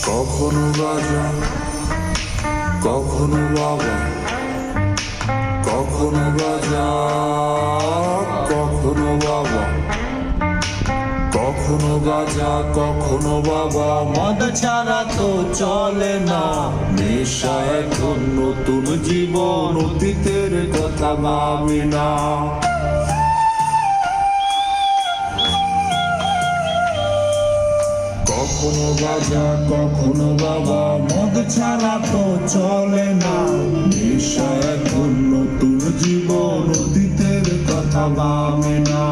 কখনো রাজা, কখনো বাবা, কখনো রাজা, কখনো বাবা, কখনো রাজা, কখনো বাবা। মদ ছাড়া তো চলে না, নেশা এখন নতুন জীবন, অতীতের কথা ভাবি না। কখনো রাজা, কখনো বাবা, মদ ছাড়া তো চলে না, নেশা এখন নতুন জীবন, অতীতের কথা ভাবে না।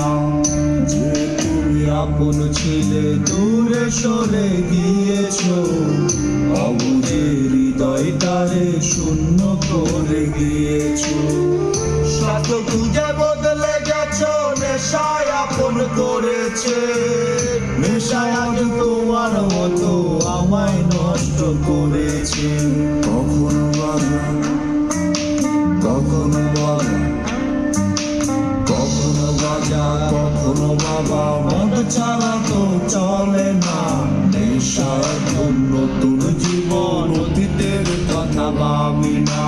যে তুমি আপন ছিলে দূরে সরে গিয়েছো, অবুঝে হৃদয়টারে শূন্য করে গিয়েছো। শত খুঁজে বদলে গেছো, নেশায় আপন করেছে, নেশায় আজ তোমার মতো আমায় নষ্ট করেছে। কখনো বাবা, কখনো বাবা, কখনো বাজা, কখনো বাবা, মদ ছাড়া তো চলে না, নেশা এখন নতুন জীবন, অতীতের কথা ভাবি না।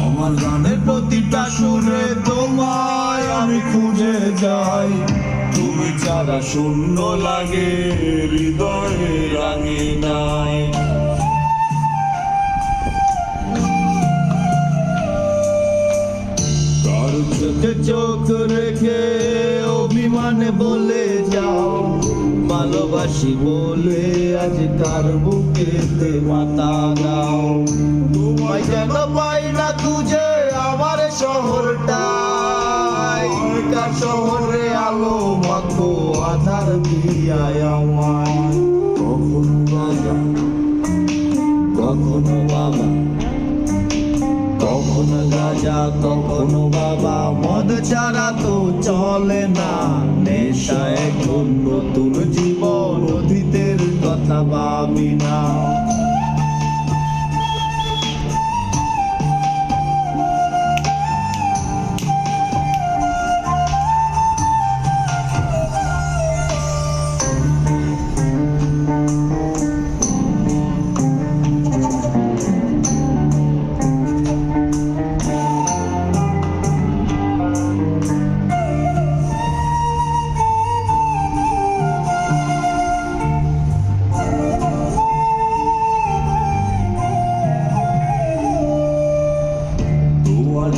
আমার গানের প্রতিটা সুরে তোমায় আমি খুঁজে যাই, তুমি ছাড়া শূন্য লাগে, হৃদয়ে রাঙে নাই। কার চোখে চোখ রেখে অভিমানে বলে যাও, ভালোবাসি বলে আজ কার বুকেতে মাথা দাও। তোমায় যেন পাই না খুঁজে আমার শহরটাই, কার শহরে আলো মাখো আধার দিয়ায় আমায়। কখনো রাজা, কখনো বাবা, কখনো রাজা, কখনো বাবা, মদ ছাড়া তো চলে না, নেশা এখন নতুন জীবন, অতীতের কথা ভাবি না।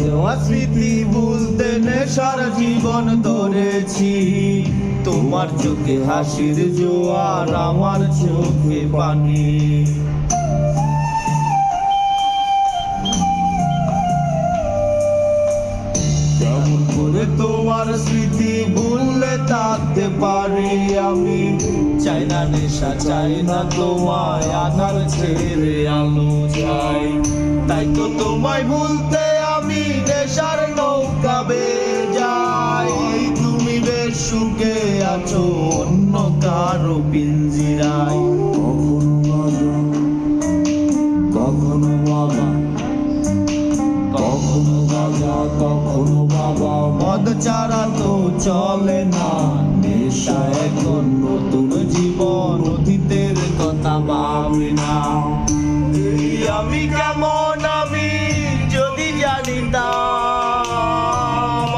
দেওয়া স্মৃতি ভুলতে নেশার জীবন ধরেছি, তোমার চোখে হাসির জোয়ার, আমার চোখে পানি। কেমন করে তোমার স্মৃতি ভুললে থাকতে পারি আমি, চাই না নেশা, চাই না তোমায়, আধার ছেড়ে আলো চাই। তাই তো তোমায় ভুলতে আমি নেশার নৌকা বেয়ে যাই, তুমি বেশ সুখে আছো অন্য কারো পিঞ্জিরায়। কখনো বাবা, কখনো রাজা, কখনো বাবা, মদ ছাড়া তো চলে না, নেশা এখন নতুন জীবন, অতীতের কথা ভাবি না। আমি কেমন আমি যদি জানিতাম,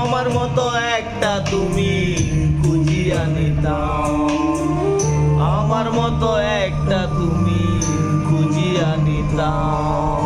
আমার মতো একটা তুমি খুঁজিয়া নিতাম। আমার মতো একটা তুমি খুঁজিয়া নিতাম।